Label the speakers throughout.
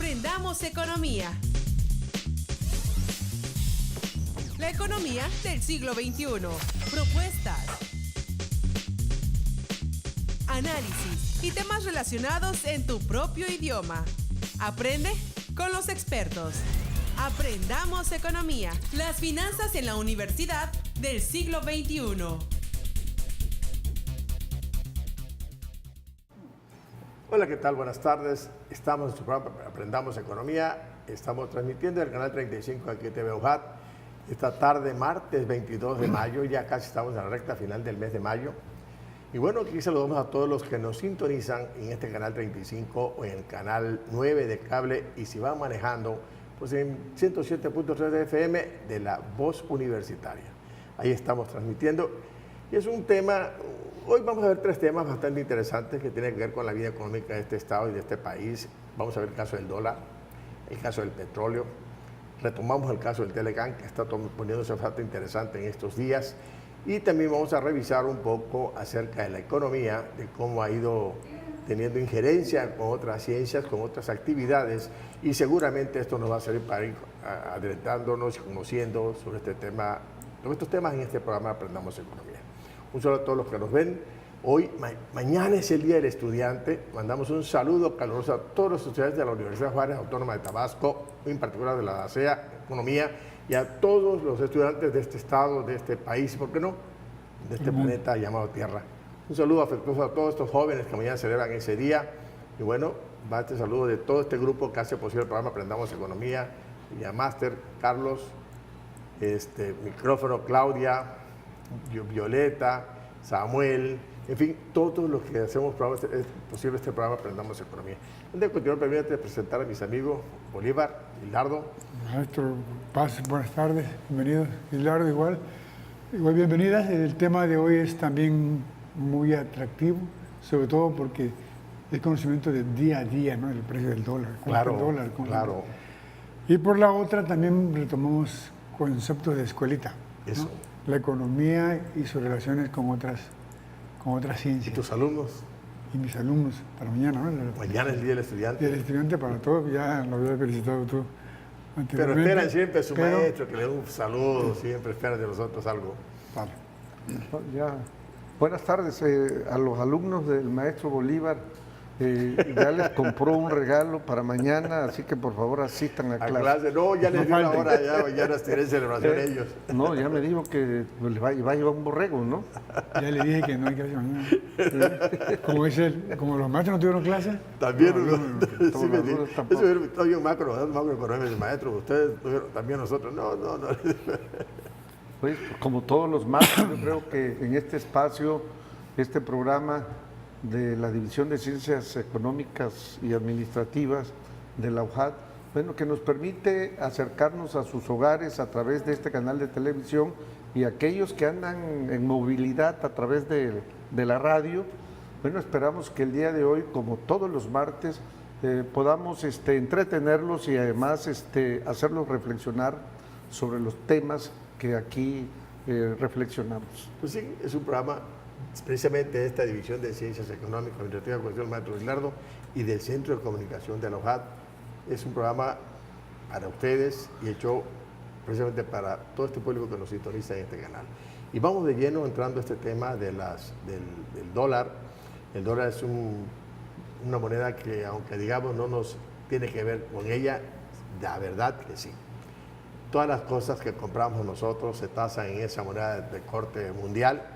Speaker 1: Aprendamos economía. La economía del siglo XXI. Propuestas, análisis y temas relacionados en tu propio idioma. Aprende con los expertos. Aprendamos economía. Las finanzas en la universidad del siglo XXI.
Speaker 2: Hola, ¿qué tal? Buenas tardes. Estamos en su programa Aprendamos Economía. Estamos transmitiendo el canal 35 aquí TV UJAT. Esta tarde, martes 22 de mayo, ya casi estamos en la recta final del mes de mayo. Y bueno, aquí saludamos a todos los que nos sintonizan en este canal 35 o en el canal 9 de cable. Y si van manejando, pues en 107.3 de FM de la Voz Universitaria. Ahí estamos transmitiendo. Y es un tema, hoy vamos a ver tres temas bastante interesantes que tienen que ver con la vida económica de este estado y de este país. Vamos a ver el caso del dólar, el caso del petróleo. Retomamos el caso del Telecán, que está poniéndose bastante interesante en estos días. Y también vamos a revisar un poco acerca de la economía, de cómo ha ido teniendo injerencia con otras ciencias, con otras actividades. Y seguramente esto nos va a servir para ir adentrándonos y conociendo sobre este tema, sobre estos temas en este programa Aprendamos Economía. Un saludo a todos los que nos ven. Hoy, mañana es el Día del Estudiante. Mandamos un saludo caluroso a todos los estudiantes de la Universidad Juárez Autónoma de Tabasco, en particular de la ASEA, Economía, y a todos los estudiantes de este estado, de este país, ¿por qué no?, de este planeta llamado Tierra. Un saludo afectuoso a todos estos jóvenes que mañana celebran ese día. Y bueno, va este saludo de todo este grupo que hace posible el programa Aprendamos Economía, y a Máster, Carlos, micrófono, Claudia, Violeta, Samuel, en fin, todos los que hacemos es posible este programa Aprendamos Economía. Antes de continuar, permítame presentar a mis amigos Bolívar, Hilardo.
Speaker 3: Maestro Paz, buenas tardes, bienvenidos. Hilardo, igual bienvenidas. El tema de hoy es también muy atractivo, sobre todo porque es conocimiento del día a día, ¿no? El precio del dólar.
Speaker 2: Claro,
Speaker 3: dólar,
Speaker 2: claro.
Speaker 3: Y por la otra también retomamos conceptos de escuelita,
Speaker 2: Eso.
Speaker 3: ¿no? La economía y sus relaciones con otras ciencias.
Speaker 2: ¿Y tus alumnos?
Speaker 3: Y mis alumnos, para mañana, ¿no?
Speaker 2: Mañana es el Día del Estudiante.
Speaker 3: Día del Estudiante para todos, ya lo había felicitado tú anteriormente.
Speaker 2: Pero esperan siempre a su maestro, que le dé un saludo, siempre esperan de nosotros algo.
Speaker 3: Vale.
Speaker 4: Ya. Buenas tardes a los alumnos del maestro Bolívar. Ya les compró un regalo para mañana, así que por favor asistan a clase.
Speaker 2: No, ya les dio la hora, ya nos tienen celebración ellos.
Speaker 4: No, ya me dijo que les va a llevar un borrego, ¿no?
Speaker 3: Ya le dije que no hay clase mañana. Como los maestros no tuvieron clase.
Speaker 2: También,
Speaker 4: sí me dijo.
Speaker 2: Eso está bien macroeconomía del maestro, ustedes tuvieron, también nosotros. No.
Speaker 4: Pues, como todos los maestros, yo creo que en este espacio, este programa de la División de Ciencias Económicas y Administrativas de la UJAT, bueno, que nos permite acercarnos a sus hogares a través de este canal de televisión, y aquellos que andan en movilidad a través de la radio, bueno, esperamos que el día de hoy, como todos los martes, podamos entretenerlos y además hacerlos reflexionar sobre los temas que aquí reflexionamos.
Speaker 2: Pues sí, es un programa precisamente de esta División de Ciencias Económicas, Administrativas, con el maestro Hilardo, y del Centro de Comunicación de la UJAT. Es un programa para ustedes y hecho precisamente para todo este público que nos sintoniza en este canal. Y vamos de lleno entrando a este tema del dólar. El dólar es una moneda que, aunque digamos no nos tiene que ver con ella, la verdad que sí. Todas las cosas que compramos nosotros se tasan en esa moneda de corte mundial.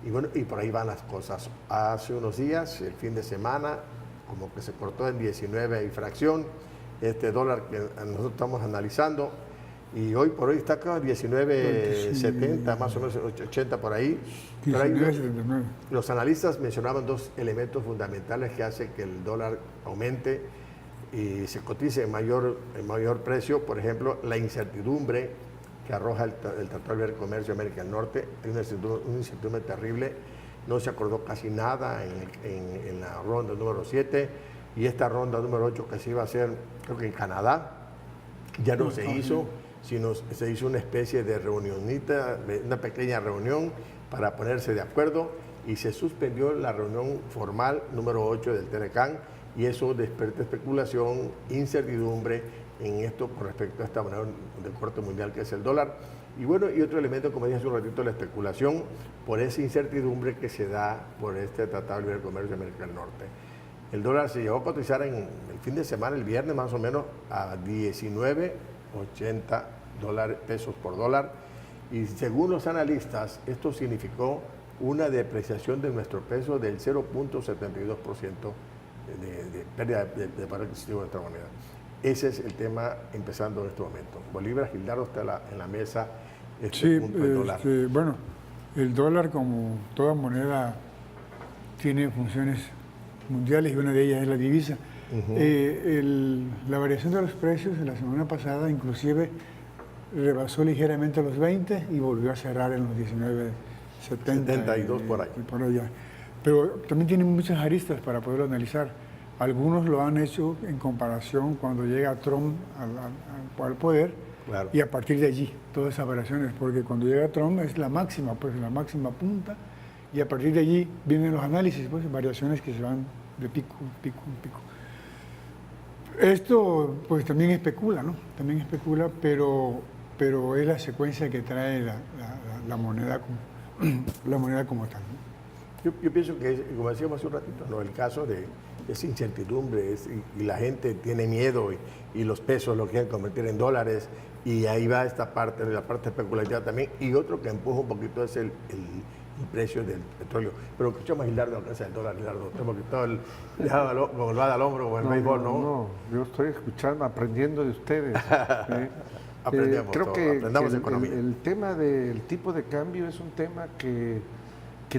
Speaker 2: Y bueno, y por ahí van las cosas. Hace unos días, el fin de semana, como que se cortó en 19 y fracción este dólar que nosotros estamos analizando, y hoy por hoy está acá 19.70, más o menos 80 por ahí. Pero ahí los analistas mencionaban dos elementos fundamentales que hacen que el dólar aumente y se cotice en mayor precio. Por ejemplo, la incertidumbre que arroja el Tratado de Libre Comercio de América del Norte. Hay una incertidumbre terrible. No se acordó casi nada en la ronda número 7, y esta ronda número 8 que se iba a hacer, creo que en Canadá, ya no se hizo, sino se hizo una especie de reunionita, una pequeña reunión para ponerse de acuerdo, y se suspendió la reunión formal número 8 del Telecán, y eso desperta especulación, incertidumbre en esto con respecto a esta moneda de corte mundial que es el dólar. Y bueno, y otro elemento, como dije hace un ratito, la especulación por esa incertidumbre que se da por este Tratado de Libre Comercio de América del Norte. El dólar se llegó a cotizar en el fin de semana, el viernes más o menos, a 19.80 pesos por dólar. Y según los analistas, esto significó una depreciación de nuestro peso del 0.72% de pérdida de poder adquisitivo de nuestra moneda. Ese es el tema empezando en este momento. Bolívar, Gildardo está en la mesa.
Speaker 3: Sí,
Speaker 2: punto del dólar.
Speaker 3: Bueno, el dólar, como toda moneda, tiene funciones mundiales y una de ellas es la divisa. La variación de los precios la semana pasada inclusive rebasó ligeramente los 20 y volvió a cerrar en los 19.70.
Speaker 2: 72 por ahí.
Speaker 3: Por allá. Pero también tiene muchas aristas para poderlo analizar. Algunos lo han hecho en comparación cuando llega Trump al poder, claro, y a partir de allí, todas esas variaciones, porque cuando llega Trump es la máxima, pues la máxima punta, y a partir de allí vienen los análisis, pues variaciones que se van de pico en pico en pico. Esto pues también especula, ¿no? También especula, pero es la secuencia que trae la moneda como tal, ¿no?
Speaker 2: Yo pienso que, como decíamos hace un ratito, ¿no? El caso de esa incertidumbre y la gente tiene miedo y los pesos lo quieren convertir en dólares, y ahí va esta parte, la parte especulativa también, y otro que empuja un poquito es el precio del petróleo. Pero escuchamos a Gildardo, que es el dólar, Gildardo, tenemos que todo como el va al hombro, como el béisbol, ¿no?
Speaker 4: No, yo estoy escuchando, aprendiendo de ustedes.
Speaker 2: Aprendemos,
Speaker 4: creo que
Speaker 2: aprendamos economía.
Speaker 4: El tema del tipo de cambio es un tema que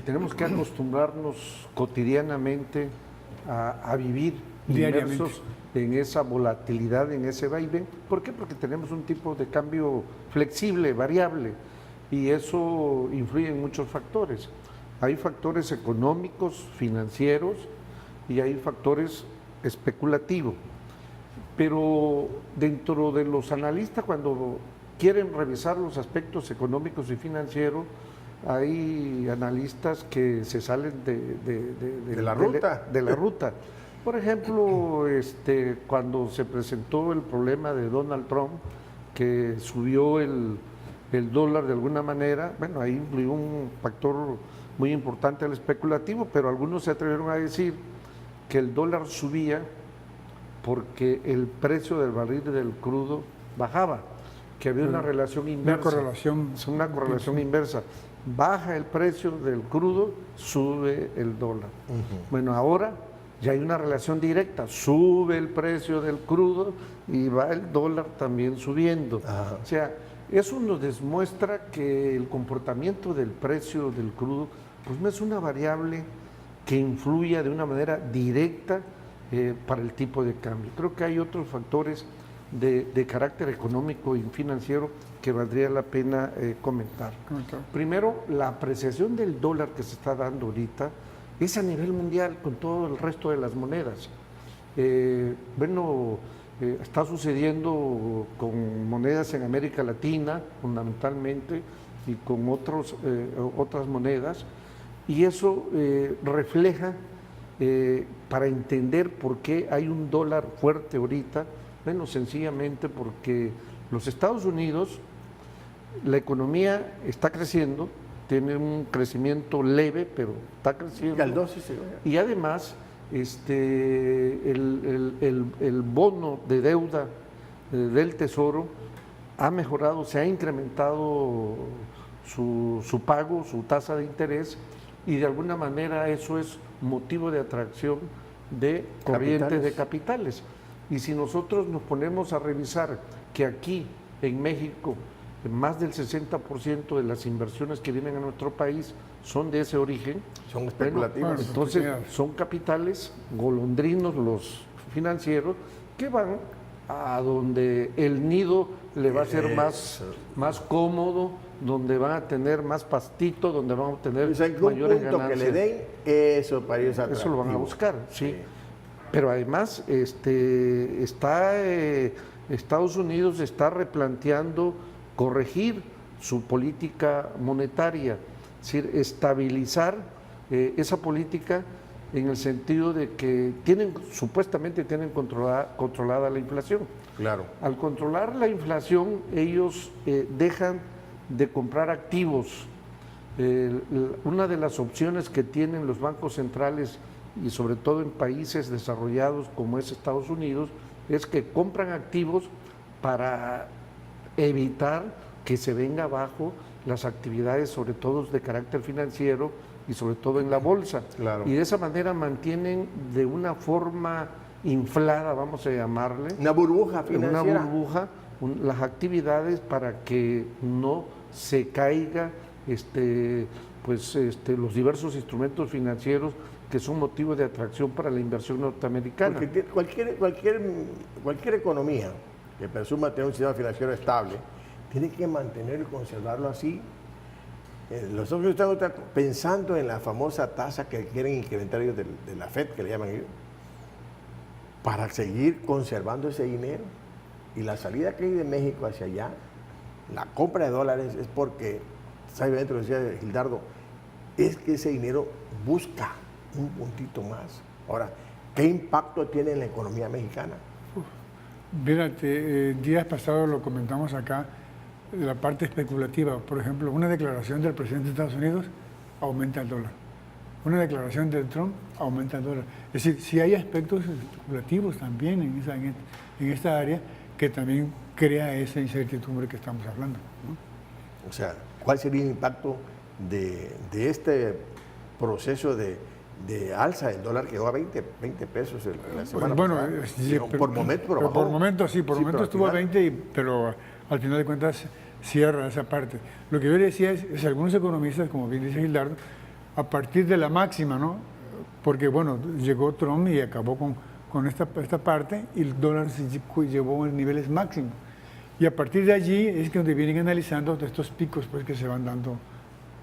Speaker 4: tenemos que acostumbrarnos cotidianamente a vivir inmersos en esa volatilidad, en ese vaivén. ¿Por qué? Porque tenemos un tipo de cambio flexible, variable, y eso influye en muchos factores. Hay factores económicos, financieros, y hay factores especulativos. Pero dentro de los analistas, cuando quieren revisar los aspectos económicos y financieros, hay analistas que se salen de
Speaker 2: la ruta.
Speaker 4: De la ruta. Por ejemplo, cuando se presentó el problema de Donald Trump, que subió el dólar de alguna manera, bueno, ahí influyó un factor muy importante al especulativo, pero algunos se atrevieron a decir que el dólar subía porque el precio del barril del crudo bajaba, que había una relación inversa. Una correlación inversa. Baja el precio del crudo, sube el dólar. Bueno, ahora ya hay una relación directa, sube el precio del crudo y va el dólar también subiendo. O sea, eso nos demuestra que el comportamiento del precio del crudo pues no es una variable que influya de una manera directa para el tipo de cambio. Creo que hay otros factores de carácter económico y financiero que valdría la pena comentar. Primero, la apreciación del dólar que se está dando ahorita es a nivel mundial con todo el resto de las monedas. Está sucediendo con monedas en América Latina, fundamentalmente, y con otras monedas, y eso refleja, para entender por qué hay un dólar fuerte ahorita, bueno, sencillamente porque los Estados Unidos, la economía está creciendo, tiene un crecimiento leve, pero está creciendo. Y además, el bono de deuda del Tesoro ha mejorado, se ha incrementado su pago, su tasa de interés, y de alguna manera eso es motivo de atracción de corrientes de capitales. Y si nosotros nos ponemos a revisar que aquí en México más del 60% de las inversiones que vienen a nuestro país son de ese origen,
Speaker 2: son especulativas.
Speaker 4: Entonces son capitales golondrinos, los financieros, que van a donde el nido le va a ser más cómodo, donde van a tener más pastito, donde van a obtener mayores ganancias.
Speaker 2: Que le den, eso para ellos atractivo.
Speaker 4: Eso lo van a buscar, sí. Pero además Estados Unidos está replanteando corregir su política monetaria, es decir, estabilizar esa política en el sentido de que supuestamente tienen controlada la inflación.
Speaker 2: Claro.
Speaker 4: Al controlar la inflación, ellos dejan de comprar activos. Una de las opciones que tienen los bancos centrales, y sobre todo en países desarrollados como es Estados Unidos, es que compran activos para evitar que se venga abajo las actividades, sobre todo de carácter financiero y sobre todo en la bolsa.
Speaker 2: Claro.
Speaker 4: Y de esa manera mantienen de una forma inflada, vamos a llamarle,
Speaker 2: Una burbuja financiera.
Speaker 4: una burbuja, las actividades para que no se caiga los diversos instrumentos financieros que son motivo de atracción para la inversión norteamericana.
Speaker 2: Porque cualquier economía que presuma tener un sistema financiero estable tiene que mantener y conservarlo así. Los Estados Unidos están pensando en la famosa tasa que quieren incrementar ellos de la FED, que le llaman ellos, para seguir conservando ese dinero. Y la salida que hay de México hacia allá, la compra de dólares, es porque, sabiamente lo decía Gildardo, es que ese dinero busca un puntito más. Ahora, ¿qué impacto tiene en la economía mexicana?
Speaker 3: Fíjate, días pasados lo comentamos acá, la parte especulativa. Por ejemplo, una declaración del presidente de Estados Unidos aumenta el dólar. Una declaración de Trump aumenta el dólar. Es decir, si hay aspectos especulativos también en esta área que también crea esa incertidumbre que estamos hablando, ¿no?
Speaker 2: O sea, ¿cuál sería el impacto de este proceso de alza del dólar que llegó a 20 pesos la semana pasada?
Speaker 3: Sí,
Speaker 2: por momentos, pero bajó.
Speaker 3: por momentos sí, por
Speaker 2: Sí,
Speaker 3: momentos
Speaker 2: pero
Speaker 3: estuvo a
Speaker 2: al final-
Speaker 3: 20, pero al final de cuentas cierra esa parte. Lo que yo le decía es algunos economistas, como bien dice Gildardo, a partir de la máxima, ¿no? Porque bueno, llegó Trump y acabó con esta parte y el dólar se llevó a niveles máximos. Y a partir de allí es que donde vienen analizando estos picos pues, que se van dando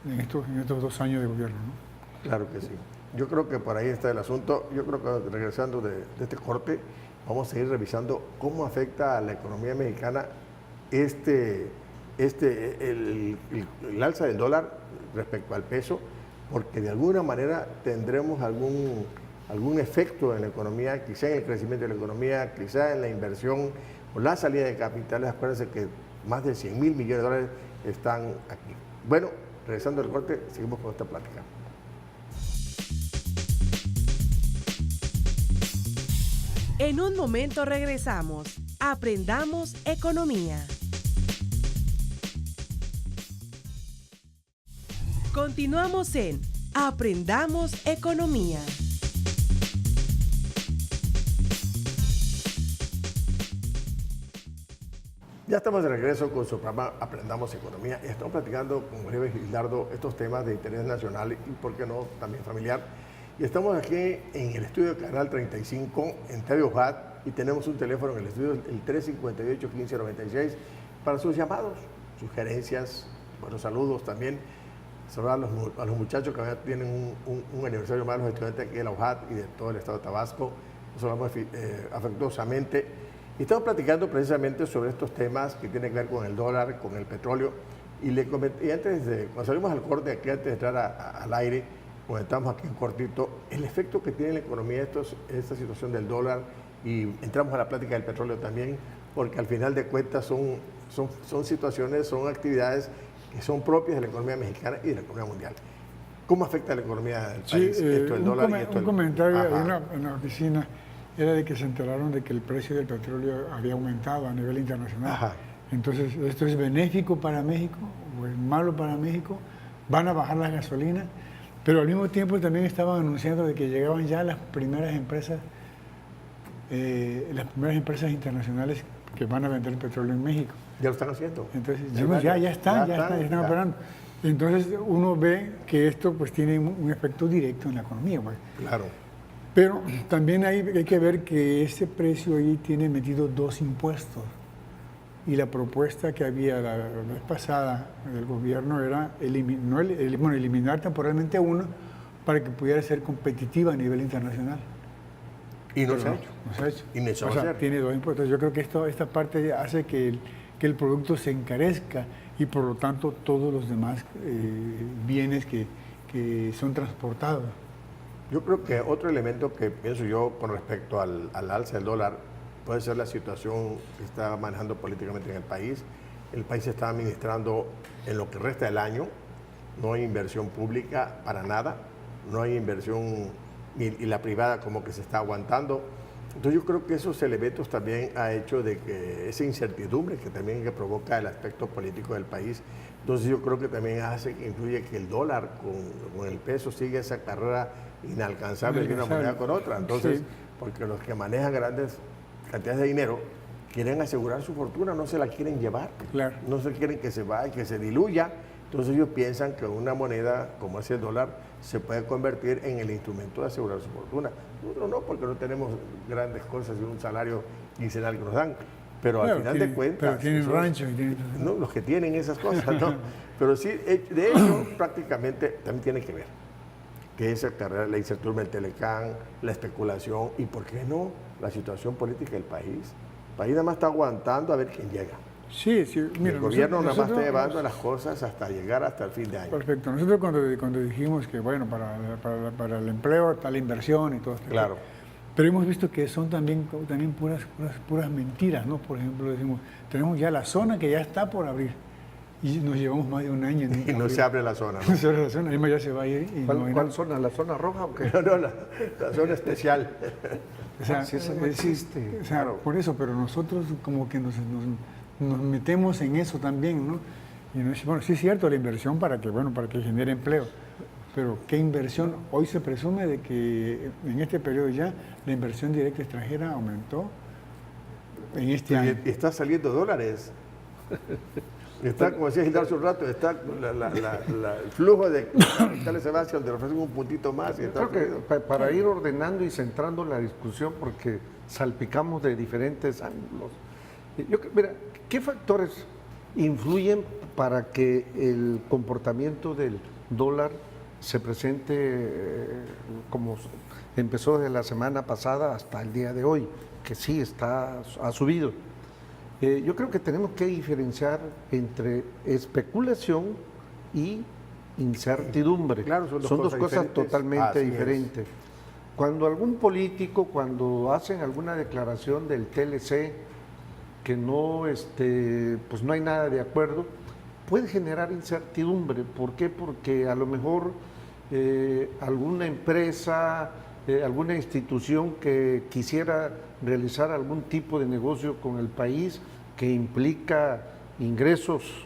Speaker 3: en estos 2 años de gobierno, ¿no?
Speaker 2: Claro que sí. Yo creo que por ahí está el asunto. Yo creo que regresando de este vamos a seguir revisando cómo afecta a la economía mexicana el alza del dólar respecto al peso, porque de alguna manera tendremos algún efecto en la economía, quizá en el crecimiento de la economía, quizá en la inversión o la salida de capitales. Acuérdense que más de 100,000 millones de dólares están aquí. Bueno, regresando al corte, seguimos con esta plática.
Speaker 1: En un momento regresamos. Aprendamos economía. Continuamos en Aprendamos economía.
Speaker 2: Ya estamos de regreso con su programa Aprendamos Economía. Estamos platicando con Jorge Gildardo estos temas de interés nacional y, por qué no, también familiar. Y estamos aquí en el estudio Canal 35 en TV UJAT y tenemos un teléfono en el estudio, el 358-1596, para sus llamados, sugerencias, buenos saludos también. Saludar a los muchachos que tienen un aniversario más, los estudiantes aquí de la UJAT y de todo el estado de Tabasco. Nos saludamos afectuosamente. Y estamos platicando precisamente sobre estos temas que tienen que ver con el dólar, con el petróleo. Y cuando salimos al corte, aquí antes de entrar al aire, comentamos aquí un cortito el efecto que tiene en la economía esta situación del dólar, y entramos a la plática del petróleo también, porque al final de cuentas son situaciones, son actividades que son propias de la economía mexicana y de la economía mundial. ¿Cómo afecta a la economía del país esto del dólar y esto
Speaker 3: un comentario
Speaker 2: Ajá.
Speaker 3: en la oficina era de que se enteraron de que el precio del petróleo había aumentado a nivel internacional.
Speaker 2: Ajá.
Speaker 3: Entonces, ¿esto es benéfico para México o es malo para México? ¿Van a bajar las gasolinas? Pero al mismo tiempo también estaban anunciando de que llegaban ya las primeras empresas internacionales que van a vender petróleo en México.
Speaker 2: Ya lo están haciendo.
Speaker 3: Entonces, ya están operando. Entonces, uno ve que esto pues tiene un efecto directo en la economía. Pues.
Speaker 2: Claro.
Speaker 3: Pero también hay que ver que ese precio ahí tiene metido 2 impuestos. Y la propuesta que había la vez pasada del gobierno era eliminar temporalmente uno para que pudiera ser competitiva a nivel internacional.
Speaker 2: Y no se ha hecho.
Speaker 3: No se ha hecho.
Speaker 2: Y no se va
Speaker 3: O
Speaker 2: a
Speaker 3: sea,
Speaker 2: hacer.
Speaker 3: tiene 2 impuestos. Yo creo que esta parte hace que el producto se encarezca y por lo tanto todos los demás bienes que son transportados
Speaker 2: Yo creo que otro elemento que pienso yo con respecto al alza del dólar puede ser la situación que está manejando políticamente en el país. El país se está administrando en lo que resta del año, no hay inversión pública para nada, no hay inversión y la privada como que se está aguantando. Entonces yo creo que esos elementos también ha hecho de que esa incertidumbre que también que provoca el aspecto político del país, entonces yo creo que también hace que influye que el dólar con el peso sigue esa carrera inalcanzable de una moneda con otra. Entonces,
Speaker 3: sí,
Speaker 2: porque los que manejan grandes cantidades de dinero quieren asegurar su fortuna, no se la quieren llevar,
Speaker 3: claro.
Speaker 2: no se quieren que se vaya, que se diluya. Entonces ellos piensan que una moneda como es el dólar se puede convertir en el instrumento de asegurar su fortuna. Nosotros no, porque no tenemos grandes cosas y un salario quincenal que nos dan. Pero
Speaker 3: Claro,
Speaker 2: al final de cuentas...
Speaker 3: Pero tienen ranchos y tienen...
Speaker 2: No, los que tienen esas cosas, ¿no? Pero sí, de hecho, prácticamente también tiene que ver que esa carrera, la incertidumbre del Telecán, la especulación y, ¿por qué no?, la situación política del país. El país nada más está aguantando a ver quién llega.
Speaker 3: Sí, sí. Mira,
Speaker 2: El gobierno nada más
Speaker 3: nosotros-
Speaker 2: está llevando las cosas hasta llegar hasta el fin de año.
Speaker 3: Perfecto. Nosotros cuando dijimos que, bueno, para el empleo está la inversión y todo esto.
Speaker 2: Claro.
Speaker 3: Pero hemos visto que son también puras mentiras, ¿no? Por ejemplo, decimos, tenemos ya la zona que ya está por abrir y nos llevamos más de un año.
Speaker 2: Y no se abre la zona,
Speaker 3: No
Speaker 2: ¿no?
Speaker 3: se abre la zona, además ya se va a ir. Y no hay
Speaker 4: ¿Cuál
Speaker 3: nada.
Speaker 4: zona? ¿La zona roja o qué?
Speaker 2: No, no, la zona especial.
Speaker 3: O sea,
Speaker 4: Si eso no existe.
Speaker 3: O sea, por eso, pero nosotros como que nos metemos en eso también, ¿no? Y uno dice, bueno, sí es cierto, la inversión para que genere empleo. Pero ¿qué inversión? Hoy se presume de que en este periodo ya la inversión directa extranjera aumentó en este año.
Speaker 2: Y está saliendo dólares. Está, como decía Gildardo hace un rato, está el flujo de capitales se va hacia donde le ofrecen un puntito más. Y
Speaker 4: Creo que para ir ordenando y centrando la discusión, porque salpicamos de diferentes ángulos. Mira, ¿qué factores influyen para que el comportamiento del dólar se presente como empezó desde la semana pasada hasta el día de hoy, que sí ha subido? Yo creo que tenemos que diferenciar entre especulación y incertidumbre.
Speaker 2: Claro, son dos
Speaker 4: dos
Speaker 2: cosas
Speaker 4: cosas
Speaker 2: diferentes.
Speaker 4: totalmente
Speaker 2: Así es.
Speaker 4: diferentes. Cuando algún político, cuando hacen alguna declaración del TLC que no, pues no hay nada de acuerdo, puede generar incertidumbre. ¿Por qué? Porque a lo mejor alguna empresa, alguna institución que quisiera realizar algún tipo de negocio con el país que implica ingresos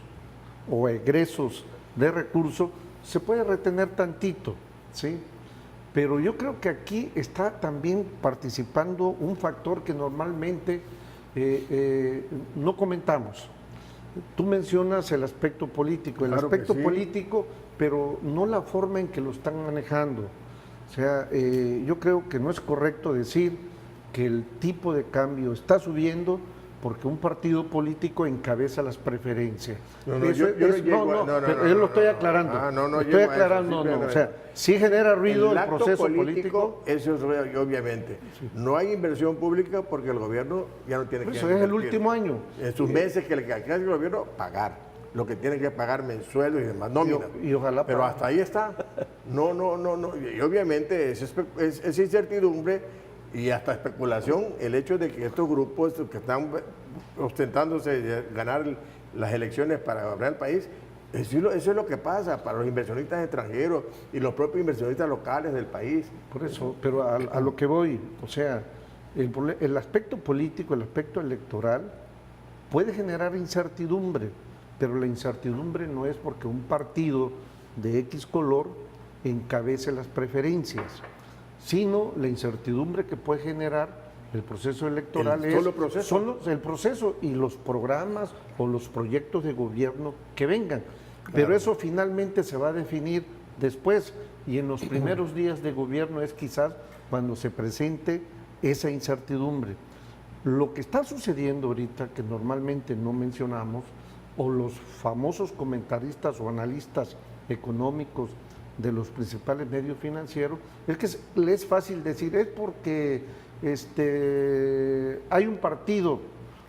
Speaker 4: o egresos de recursos, se puede retener tantito, ¿sí? Pero yo creo que aquí está también participando un factor que normalmente no comentamos. Tú mencionas el aspecto político,
Speaker 2: Claro que sí.
Speaker 4: político, pero no la forma en que lo están manejando. O sea, yo creo que no es correcto decir que el tipo de cambio está subiendo porque un partido político encabeza las preferencias.
Speaker 2: No, yo no llego
Speaker 4: pero yo lo estoy aclarando.
Speaker 2: no
Speaker 4: estoy
Speaker 2: llego a eso,
Speaker 4: aclarando,
Speaker 2: sí,
Speaker 4: o sea, sí genera ruido el
Speaker 2: acto
Speaker 4: proceso político.
Speaker 2: Eso es real, obviamente. No hay inversión pública porque el gobierno ya no tiene
Speaker 4: Por
Speaker 2: que
Speaker 4: eso es el
Speaker 2: invertir.
Speaker 4: último año.
Speaker 2: En sus meses que le queda al gobierno, pagar lo que tiene que pagar mensual y demás, nómina.
Speaker 4: Y ojalá
Speaker 2: Pero
Speaker 4: pague.
Speaker 2: hasta ahí está. No. Y obviamente es incertidumbre y hasta especulación el hecho de que estos grupos que están ostentándose de ganar las elecciones para gobernar el país, eso es lo que pasa para los inversionistas extranjeros y los propios inversionistas locales del país.
Speaker 4: Por eso, pero a lo que voy, o sea, el aspecto político, el aspecto electoral puede generar incertidumbre, pero la incertidumbre no es porque un partido de X color encabece las preferencias, sino la incertidumbre que puede generar el proceso electoral
Speaker 2: El solo proceso.
Speaker 4: el proceso y los programas o los proyectos de gobierno que vengan. Pero
Speaker 2: Claro.
Speaker 4: eso finalmente se va a definir después y en los primeros días de gobierno es quizás cuando se presente esa incertidumbre. Lo que está sucediendo ahorita, que normalmente no mencionamos, o los famosos comentaristas o analistas económicos de los principales medios financieros, es que le es fácil decir, es porque hay un partido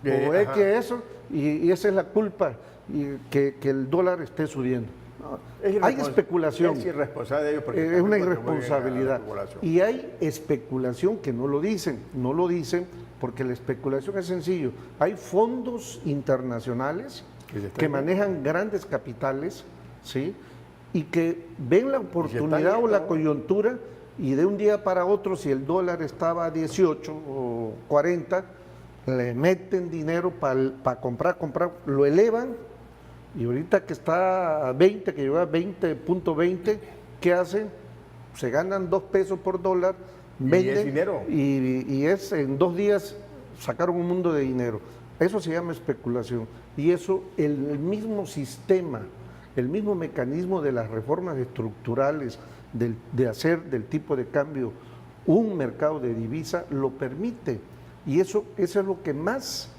Speaker 4: o es
Speaker 2: ajá.
Speaker 4: que eso, y esa es la culpa, y que el dólar esté subiendo. Hay especulación.
Speaker 2: Es irresponsable de ellos porque
Speaker 4: Es una
Speaker 2: también contribuyen a la
Speaker 4: irresponsabilidad.
Speaker 2: especulación.
Speaker 4: Y hay especulación que no lo dicen porque la especulación es sencillo. Hay fondos internacionales que manejan grandes capitales, ¿sí? Y que ven la oportunidad o la coyuntura y de un día para otro, si el dólar estaba a 18 o 40, le meten dinero para comprar, lo elevan. Y ahorita que está a 20, que lleva 20.20, ¿qué hacen? Se ganan 2 pesos por dólar, venden,
Speaker 2: y es dinero.
Speaker 4: Y es en 2 días sacaron un mundo de dinero. Eso se llama especulación. Y eso, el mismo sistema, el mismo mecanismo de las reformas estructurales, de hacer del tipo de cambio un mercado de divisa, lo permite. Y eso es lo que más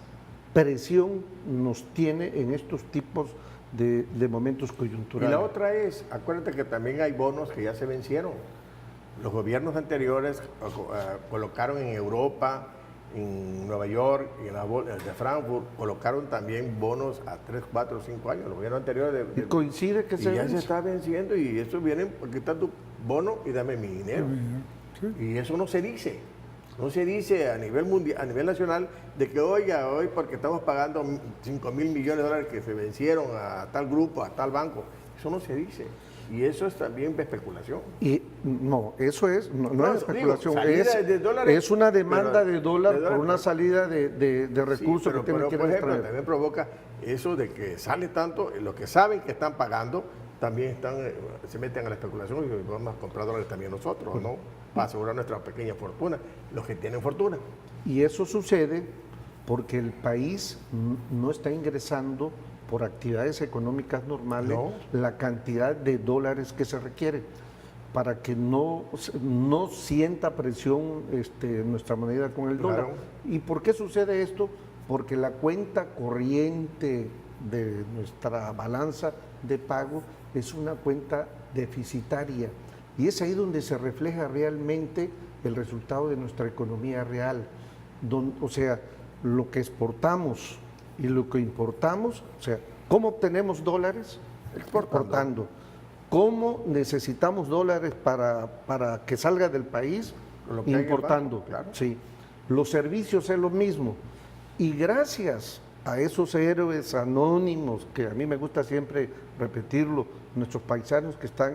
Speaker 4: presión nos tiene en estos tipos de momentos coyunturales.
Speaker 2: Y la otra es, acuérdate que también hay bonos que ya se vencieron. Los gobiernos anteriores colocaron en Europa, en Nueva York y en la de Frankfurt, colocaron también bonos a 3, 4, 5 años. Los gobiernos anteriores
Speaker 4: y coincide que
Speaker 2: ya se está venciendo y eso viene porque está tu bono y dame mi dinero.
Speaker 3: Sí.
Speaker 2: Y eso no se dice. No se dice a nivel mundial, a nivel nacional, de que oiga, hoy porque estamos pagando 5.000 millones de dólares que se vencieron a tal grupo, a tal banco. Eso no se dice. Y eso es también especulación.
Speaker 4: Y no, eso es, no es especulación,
Speaker 2: digo,
Speaker 4: es una demanda de dólar por una salida de recursos
Speaker 2: sí,
Speaker 4: que tienen que
Speaker 2: por ejemplo,
Speaker 4: extraer.
Speaker 2: también provoca eso de que sale tanto, los que saben que están pagando, también se meten a la especulación y vamos a comprar dólares también nosotros, ¿no? Para asegurar nuestra pequeña fortuna, los que tienen fortuna.
Speaker 4: Y eso sucede porque el país no está ingresando por actividades económicas normales la cantidad de dólares que se requiere para que no sienta presión nuestra moneda con el dólar. ¿Y por qué sucede esto? Porque la cuenta corriente de nuestra balanza de pago es una cuenta deficitaria y es ahí donde se refleja realmente el resultado de nuestra economía real. O sea, lo que exportamos y lo que importamos, o sea, ¿cómo obtenemos dólares? Exportando. ¿Cómo necesitamos dólares para que salga del país? Importando.
Speaker 2: Banco, claro.
Speaker 4: Sí. Los servicios es lo mismo. Y gracias a esos héroes anónimos, que a mí me gusta siempre repetirlo, nuestros paisanos que están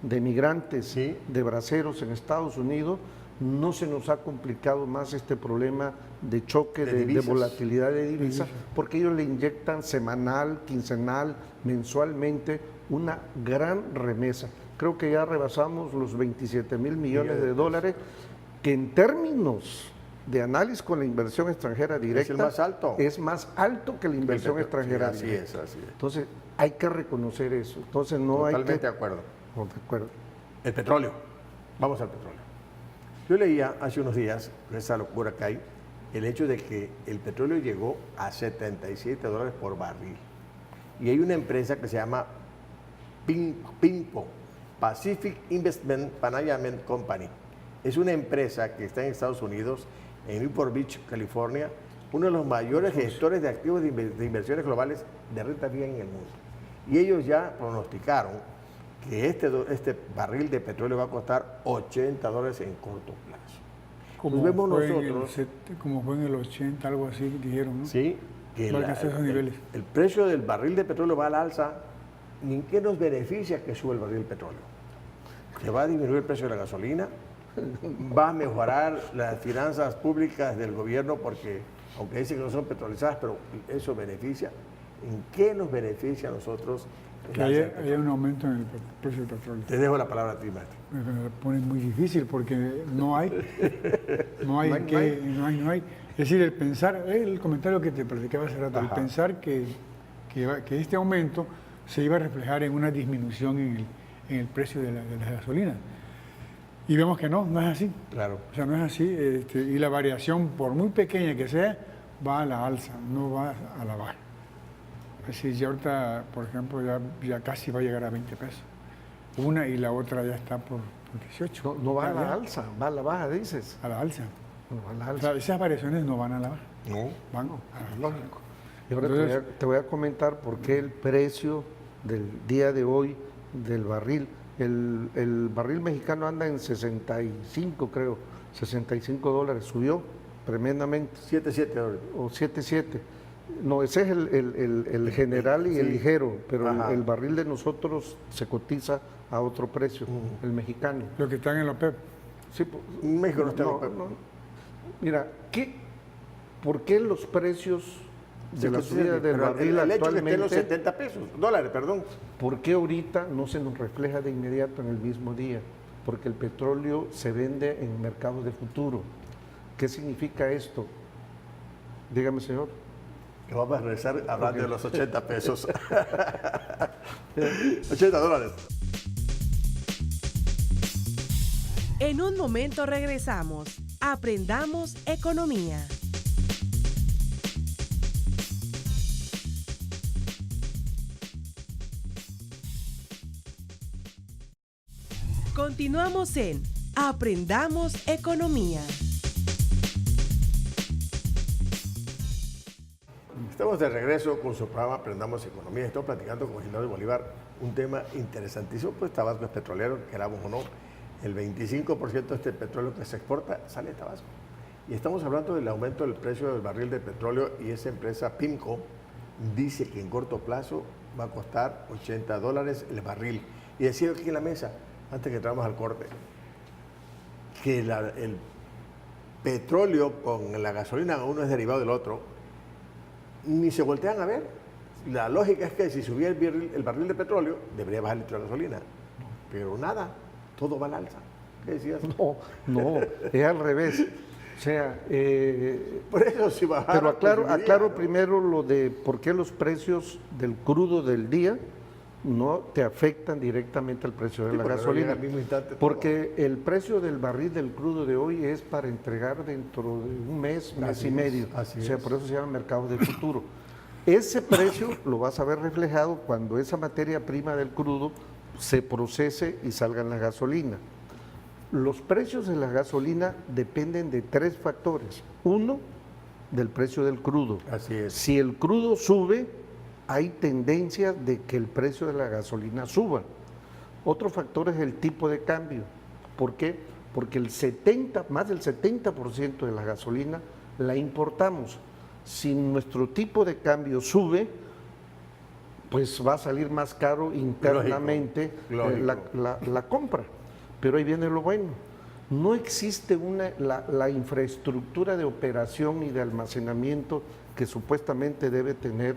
Speaker 4: de migrantes, de braceros en Estados Unidos, no se nos ha complicado más este problema de choque, de volatilidad de divisas, porque ellos le inyectan semanal, quincenal, mensualmente una gran remesa. Creo que ya rebasamos los 27,000 millones de dólares, que en términos de análisis con la inversión extranjera directa
Speaker 2: es el más alto.
Speaker 4: Es más alto que la inversión extranjera directa.
Speaker 2: Así es.
Speaker 4: Entonces, hay que reconocer eso. Entonces,
Speaker 2: Totalmente de acuerdo.
Speaker 4: No, de acuerdo.
Speaker 2: El petróleo. Vamos al petróleo. Yo leía hace unos días, esa locura que hay, el hecho de que el petróleo llegó a $77 por barril. Y hay una empresa que se llama PIMCO, Pacific Investment Management Company. Es una empresa que está en Estados Unidos, en Newport Beach, California, uno de los mayores gestores de activos de inversiones globales de renta fija en el mundo. Y ellos ya pronosticaron que este barril de petróleo va a costar $80 en corto plazo.
Speaker 3: Como
Speaker 2: vemos
Speaker 3: fue
Speaker 2: nosotros,
Speaker 3: como fue en el 80, algo así, dijeron, ¿no?
Speaker 2: Sí, que
Speaker 3: el
Speaker 2: precio del barril de petróleo va al alza. ¿Y en qué nos beneficia que sube el barril de petróleo? ¿Se va a disminuir el precio de la gasolina? ¿Va a mejorar las finanzas públicas del gobierno? Porque, aunque dicen que no son petrolizadas, pero eso beneficia. ¿En qué nos beneficia a nosotros?
Speaker 3: Que haya un aumento en el precio del petróleo.
Speaker 2: Te dejo la palabra a ti, Martín.
Speaker 3: Me pone muy difícil porque no hay. No hay. Es decir, el pensar, el comentario que te platicaba hace rato, el pensar que este aumento se iba a reflejar en una disminución en el precio de la gasolina. Y vemos que no es así.
Speaker 2: Claro.
Speaker 3: O sea, no es así. Y la variación, por muy pequeña que sea, va a la alza, no va a la baja. Es decir, ya ahorita, por ejemplo, ya casi va a llegar a 20 pesos. Una y la otra ya está por 18.
Speaker 4: No va a la alza, va a la baja, dices.
Speaker 3: A la alza.
Speaker 4: No va a la
Speaker 3: O
Speaker 4: alza.
Speaker 3: sea, esas variaciones no van a la baja.
Speaker 2: No.
Speaker 3: Van a la
Speaker 4: Lógico. Y ahora te voy a comentar por qué el precio del día de hoy del barril. El barril mexicano anda en 65, creo, $65, subió tremendamente.
Speaker 2: 7.7 dólares.
Speaker 4: O 7.7. No, ese es el general y el
Speaker 2: Sí.
Speaker 4: ligero, pero
Speaker 2: Ajá.
Speaker 4: el barril de nosotros se cotiza a otro precio, el mexicano.
Speaker 3: Los que están en la OPEP.
Speaker 4: Sí,
Speaker 2: México no está en la OPEP.
Speaker 4: Mira, ¿por qué los precios de la subida del
Speaker 2: Pero
Speaker 4: barril
Speaker 2: el hecho que esté en los
Speaker 4: actualmente,
Speaker 2: 70 pesos, dólares, perdón.
Speaker 4: por qué ahorita no se nos refleja de inmediato en el mismo día? Porque el petróleo se vende en mercados de futuro. ¿Qué significa esto? Dígame, señor.
Speaker 2: Que vamos a regresar a hablar de los 80 pesos. 80 dólares.
Speaker 1: En un momento regresamos. Aprendamos economía. Continuamos en Aprendamos economía.
Speaker 2: Estamos de regreso con su programa Aprendamos Economía. Estoy platicando con Gildardo Bolívar un tema interesantísimo, pues Tabasco es petrolero, queramos o no. El 25% de este petróleo que se exporta sale de Tabasco. Y estamos hablando del aumento del precio del barril de petróleo y esa empresa PIMCO dice que en corto plazo va a costar 80 dólares el barril. Y decía aquí en la mesa, antes que entramos al corte, que el petróleo con la gasolina, uno es derivado del otro, ni se voltean a ver. La lógica es que si subía el barril de petróleo, debería bajar el litro de gasolina. Pero nada, todo va al alza. ¿Qué decías?
Speaker 4: No, es al revés. O sea,
Speaker 2: Por eso si bajara...
Speaker 4: pero
Speaker 2: pues,
Speaker 4: aclaro
Speaker 2: ¿no?
Speaker 4: primero lo de por qué los precios del crudo del día no te afectan directamente al precio de
Speaker 2: Sí,
Speaker 4: la
Speaker 2: porque no
Speaker 4: gasolina.
Speaker 2: llega al mismo instante todo.
Speaker 4: Porque el precio del barril del crudo de hoy es para entregar dentro de un mes, mes
Speaker 2: Así
Speaker 4: y
Speaker 2: es,
Speaker 4: medio.
Speaker 2: así
Speaker 4: O sea,
Speaker 2: es.
Speaker 4: por eso se llama mercado de futuro. Ese precio lo vas a ver reflejado cuando esa materia prima del crudo se procese y salga en la gasolina. Los precios de la gasolina dependen de tres factores. Uno, del precio del crudo.
Speaker 2: Así es.
Speaker 4: Si el crudo sube, hay tendencia de que el precio de la gasolina suba. Otro factor es el tipo de cambio. ¿Por qué? Porque más del 70% de la gasolina la importamos. Si nuestro tipo de cambio sube, pues va a salir más caro internamente
Speaker 2: Lógico.
Speaker 4: la compra. Pero ahí viene lo bueno. No existe la infraestructura de operación y de almacenamiento que supuestamente debe tener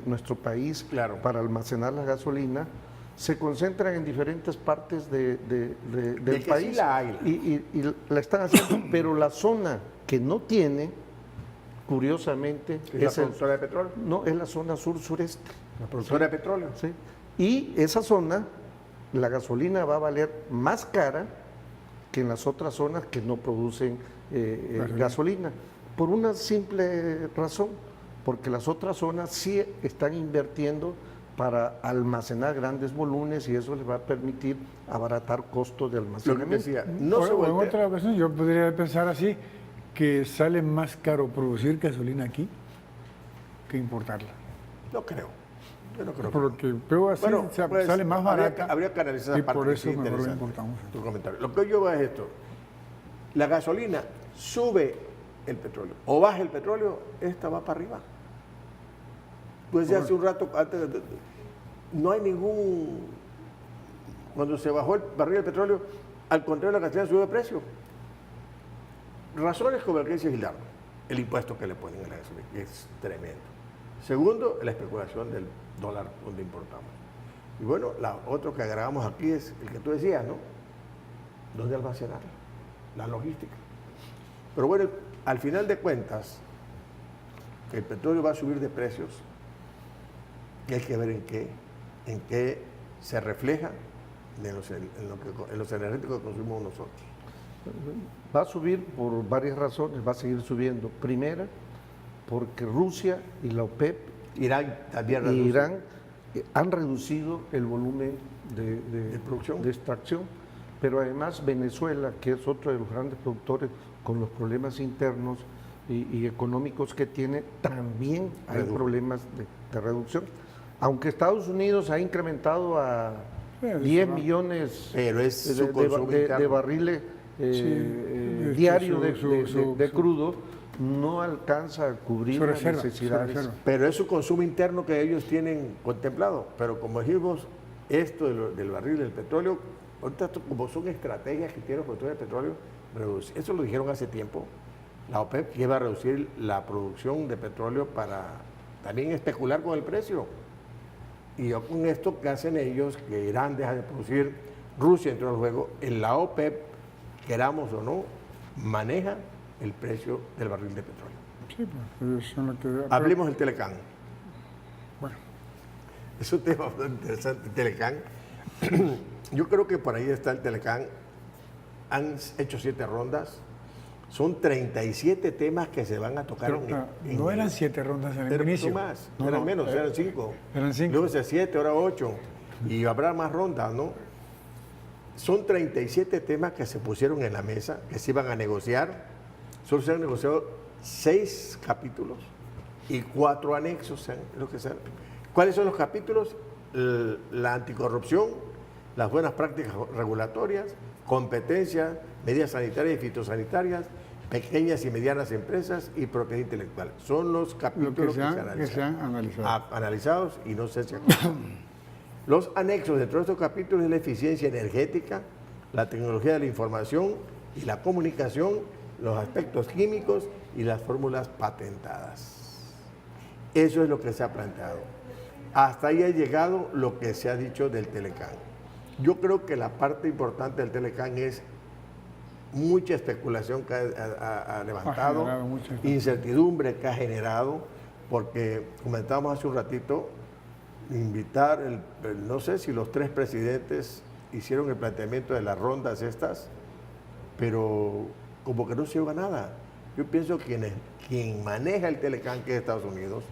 Speaker 4: nuestro país
Speaker 2: Claro.
Speaker 4: para almacenar la gasolina. Se concentran en diferentes partes del
Speaker 2: que sí
Speaker 4: país
Speaker 2: la hay.
Speaker 4: y la están haciendo, pero la zona que no tiene, curiosamente,
Speaker 2: ¿Es la productora de petróleo?
Speaker 4: no, es la zona sur-sureste.
Speaker 2: La productora de petróleo.
Speaker 4: ¿Sí? Y esa zona, la gasolina va a valer más cara que en las otras zonas que no producen gasolina, por una simple razón, porque las otras zonas sí están invirtiendo para almacenar grandes volúmenes y eso les va a permitir abaratar costos de
Speaker 2: Lo que
Speaker 4: almacenamiento.
Speaker 2: decía, no se
Speaker 3: O en
Speaker 2: voltea.
Speaker 3: otra ocasión yo podría pensar así, que sale más caro producir gasolina aquí que importarla.
Speaker 2: No creo. Yo no creo.
Speaker 3: Porque veo así,
Speaker 2: Bueno,
Speaker 3: o sea,
Speaker 2: pues,
Speaker 3: sale más barata.
Speaker 2: habría que analizar
Speaker 3: y
Speaker 2: esa parte.
Speaker 3: por
Speaker 2: que
Speaker 3: eso
Speaker 2: sí
Speaker 3: mejor lo
Speaker 2: interesante,
Speaker 3: importamos.
Speaker 2: Tu comentario. Lo que yo veo es esto. La gasolina sube el petróleo o baja el petróleo, esta va para arriba. Pues ya hace un rato, no hay ningún... Cuando se bajó el barril del petróleo, al contrario, la gasolina subió de precio. Razones como el que dice Gildardo, el impuesto que le ponen a la gasolina, que es tremendo. Segundo, la especulación del dólar donde importamos. Y bueno, otro que agregamos aquí es el que tú decías, ¿no? ¿Dónde almacenar? La logística. Pero bueno, al final de cuentas, el petróleo va a subir de precios y hay que ver en qué se refleja en los energéticos que consumimos nosotros.
Speaker 4: Va a subir por varias razones, va a seguir subiendo. Primera, porque Rusia y la OPEP
Speaker 2: Irán también
Speaker 4: y
Speaker 2: reduce.
Speaker 4: Irán han reducido el volumen
Speaker 2: ¿De producción?
Speaker 4: de extracción, pero además Venezuela, que es otro de los grandes productores con los problemas internos y económicos que tiene, también hay
Speaker 2: Redujo.
Speaker 4: problemas de reducción. Aunque Estados Unidos ha incrementado a 10 millones
Speaker 2: Pero es su consumo
Speaker 4: de
Speaker 2: interno.
Speaker 4: barriles diarios de crudo, no alcanza a cubrir
Speaker 3: Su
Speaker 4: las
Speaker 3: reserva, su
Speaker 4: necesidades.
Speaker 3: reserva.
Speaker 2: Pero es su consumo interno que ellos tienen contemplado. Pero como dijimos, esto del barril del petróleo, ahorita como son estrategias que tienen los productores de petróleo, eso lo dijeron hace tiempo, la OPEP que iba a reducir la producción de petróleo para también especular con el precio. Y yo con esto que hacen ellos, que Irán deja de producir, Rusia entró al juego, en la OPEP, queramos o no, maneja el precio del barril de petróleo.
Speaker 3: Sí, pues ellos son los que...
Speaker 2: Hablemos del Telecán.
Speaker 3: Bueno,
Speaker 2: Es un tema bastante interesante, Telecán. Yo creo que por ahí está el Telecán. Han hecho 7 rondas. Son 37 temas que se van a tocar.
Speaker 3: pero no eran 7 rondas en el
Speaker 2: Eran
Speaker 3: inicio.
Speaker 2: más,
Speaker 3: No,
Speaker 2: eran
Speaker 3: no,
Speaker 2: menos, eran 5.
Speaker 3: Eran 5.
Speaker 2: Luego se 7, ahora 8. Y habrá más rondas, ¿no? Son 37 temas que se pusieron en la mesa, que se iban a negociar. Solo se han negociado 6 capítulos y 4 anexos. Lo que sean. ¿Cuáles son los capítulos? La anticorrupción, las buenas prácticas regulatorias, competencias, medidas sanitarias y fitosanitarias, pequeñas y medianas empresas y propiedad intelectual. Son los capítulos
Speaker 3: que se han analizado.
Speaker 2: Analizados y no sé si acordaron. Los anexos dentro de estos capítulos es la eficiencia energética, la tecnología de la información y la comunicación, los aspectos químicos y las fórmulas patentadas. Eso es lo que se ha planteado. Hasta ahí ha llegado lo que se ha dicho del Telecán. Yo creo que la parte importante del Telecán es mucha especulación que ha levantado,
Speaker 3: generado mucha especulación.
Speaker 2: incertidumbre que ha generado, porque comentábamos hace un ratito, invitar, no sé si los 3 presidentes hicieron el planteamiento de las rondas estas, pero como que no se llegó a nada. Yo pienso que quien maneja el Telecán, que es Estados Unidos,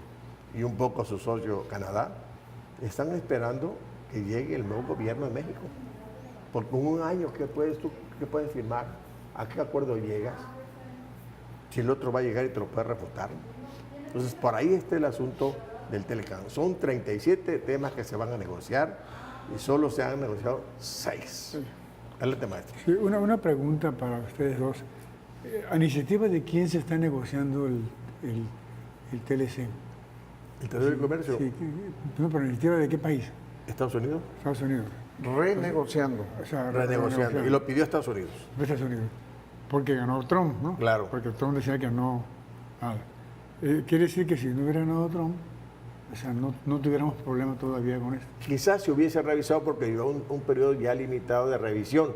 Speaker 2: y un poco su socio Canadá, están esperando que llegue el nuevo gobierno de México. Porque con un año, ¿qué puedes firmar? ¿A qué acuerdo llegas? Si el otro va a llegar y te lo puede refutar. Entonces, por ahí está el asunto del Telecán. Son 37 temas que se van a negociar y solo se han negociado 6. Adelante, maestro.
Speaker 3: Sí, una pregunta para ustedes dos. ¿A iniciativa de quién se está negociando el TLC?
Speaker 2: ¿El Tratado de Comercio?
Speaker 3: Sí, no, pero ¿a iniciativa de qué país?
Speaker 2: ¿Estados Unidos?
Speaker 3: Estados Unidos.
Speaker 4: Renegociando.
Speaker 3: O sea,
Speaker 2: Renegociando. Y lo pidió Estados Unidos.
Speaker 3: Estados Unidos. Porque ganó Trump, ¿no?
Speaker 2: Claro.
Speaker 3: Porque Trump decía que no. Nada. Quiere decir que si no hubiera ganado Trump, o sea, no tuviéramos problema todavía con esto.
Speaker 2: Quizás se hubiese revisado porque llegó un periodo ya limitado de revisión.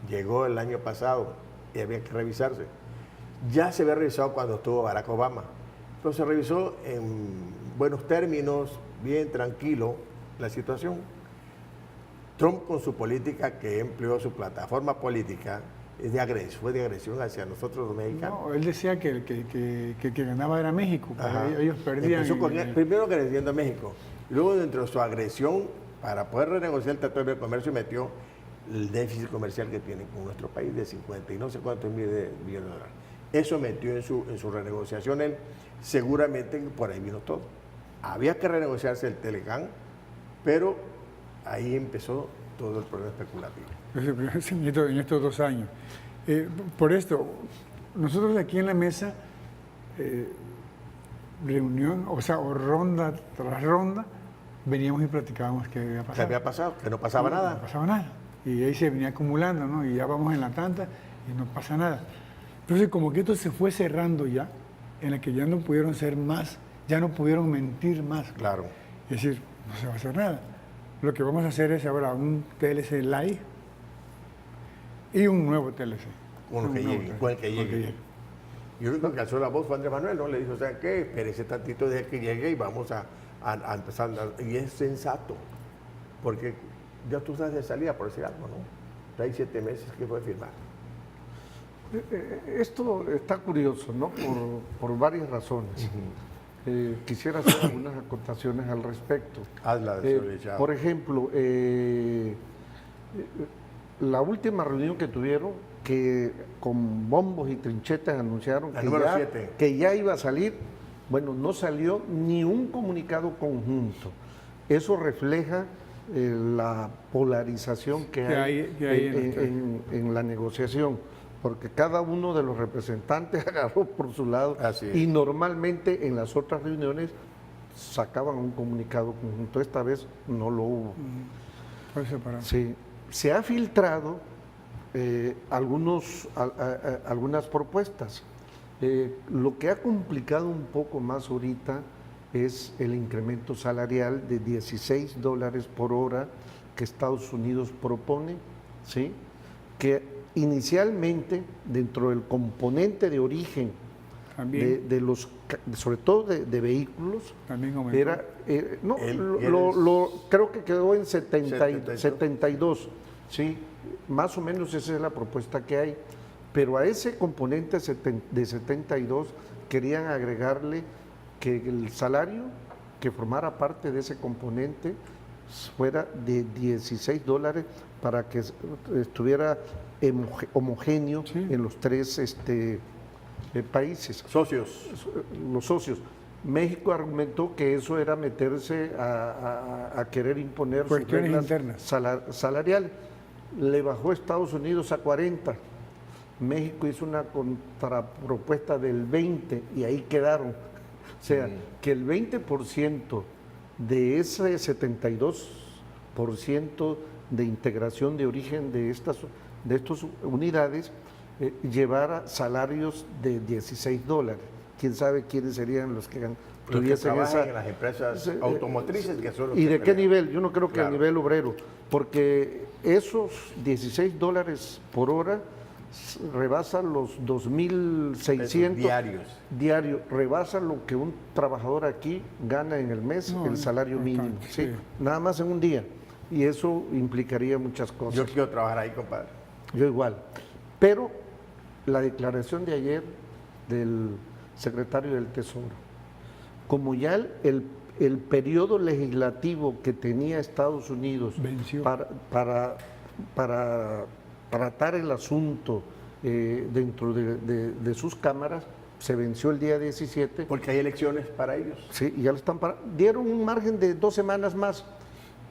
Speaker 2: Llegó el año pasado y había que revisarse. Ya se había revisado cuando estuvo Barack Obama. Entonces se revisó en buenos términos, bien tranquilo la situación. Trump, con su política que empleó, su plataforma política, fue de agresión hacia nosotros los mexicanos.
Speaker 3: No, él decía que ganaba era México, que ellos perdían.
Speaker 2: Primero agrediendo a México, y luego dentro de su agresión, para poder renegociar el Tratado de Comercio, metió el déficit comercial que tiene con nuestro país de 50 y no sé cuántos millones de dólares. Eso metió en su renegociación él, seguramente por ahí vino todo. Había que renegociarse el Telecán, pero ahí empezó todo el problema especulativo.
Speaker 3: En estos 2 años. Por esto, nosotros aquí en la mesa, reunión, o ronda tras ronda, veníamos y platicábamos qué había pasado.
Speaker 2: ¿Qué había pasado? Que no pasaba nada.
Speaker 3: No pasaba nada. Y ahí se venía acumulando, ¿no? Y ya vamos en la tanda y no pasa nada. Entonces, como que esto se fue cerrando ya, en la que ya no pudieron ser más, ya no pudieron mentir más.
Speaker 2: Claro.
Speaker 3: Es decir, no se va a hacer nada. Lo que vamos a hacer es ahora un TLC live y un nuevo TLC.
Speaker 2: Con el que llegue. Yo creo que alzó la voz fue Andrés Manuel, ¿no? Le dijo, ¿saben qué? Espérese tantito desde que llegue y vamos a empezar. Y es sensato, porque ya tú estás de salida, por decir algo, ¿no? Hay 7 meses que puedes firmar.
Speaker 4: Esto está curioso, ¿no? Por varias razones. Quisiera hacer algunas acotaciones al respecto.
Speaker 2: Hazla, señor.
Speaker 4: Por ejemplo, la última reunión que tuvieron, que con bombos y trinchetas anunciaron que ya iba a salir, bueno, no salió ni un comunicado conjunto. eso refleja la polarización que hay en la negociación, porque cada uno de los representantes agarró por su lado.
Speaker 2: Así es.
Speaker 4: Y normalmente en las otras reuniones sacaban un comunicado conjunto. Esta vez no lo hubo.
Speaker 3: Fue separado.
Speaker 4: Sí, se ha filtrado algunas propuestas. Lo que ha complicado un poco más ahorita es el incremento salarial de $16 por hora que Estados Unidos propone, ¿sí? Que inicialmente dentro del componente de origen de los, sobre todo de vehículos,
Speaker 3: también aumentó.
Speaker 4: era, creo que quedó en 72, ¿sí? Más o menos esa es la propuesta que hay, pero a ese componente de 72 querían agregarle que el salario que formara parte de ese componente fuera de $16 para que estuviera homogéneo, sí, en los tres países. Los socios. México argumentó que eso era meterse a querer imponer
Speaker 3: cuestiones internas
Speaker 4: salariales. Le bajó Estados Unidos a 40. México hizo una contrapropuesta del 20 y ahí quedaron. O sea, que el 20% de ese 72% de integración de origen de estas unidades llevara salarios de $16. ¿Quién sabe quiénes serían los que tuviesen
Speaker 2: en las empresas automotrices? Que son los
Speaker 4: ¿Y
Speaker 2: que
Speaker 4: de qué
Speaker 2: pelean.
Speaker 4: nivel? Yo no creo que a nivel obrero, porque esos $16 por hora rebasan los 2.600 diarios, rebasan lo que un trabajador aquí gana en el mes, el salario mínimo, ¿sí? Nada más en un día, y eso implicaría muchas cosas.
Speaker 2: Yo quiero trabajar ahí, compadre.
Speaker 4: Yo igual, pero la declaración de ayer del secretario del Tesoro, como ya el periodo legislativo que tenía Estados Unidos para tratar el asunto dentro de sus cámaras, se venció el día 17.
Speaker 2: Porque hay elecciones para ellos.
Speaker 4: Sí, y ya lo están dieron un margen de 2 semanas más,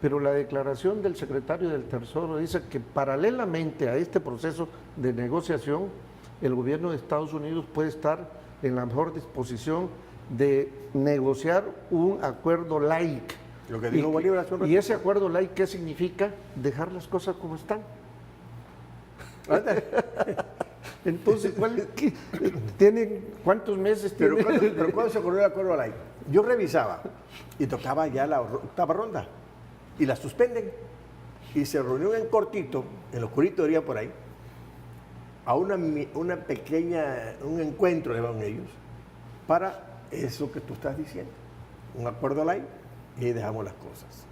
Speaker 4: pero la declaración del secretario del Tesoro dice que paralelamente a este proceso de negociación, el gobierno de Estados Unidos puede estar en la mejor disposición de negociar un acuerdo light.
Speaker 2: Lo que dijo Bolívar hace un rato.
Speaker 4: ¿Y ese acuerdo light qué significa? Dejar las cosas como están. Entonces, ¿cuántos meses tiene?
Speaker 2: Pero ¿cuándo se ocurrió el acuerdo light? Yo revisaba y tocaba ya la octava ronda y la suspenden y se reunió en cortito, en lo oscurito diría por ahí, a una pequeña, un encuentro le van ellos para eso que tú estás diciendo, un acuerdo light, y ahí dejamos las cosas.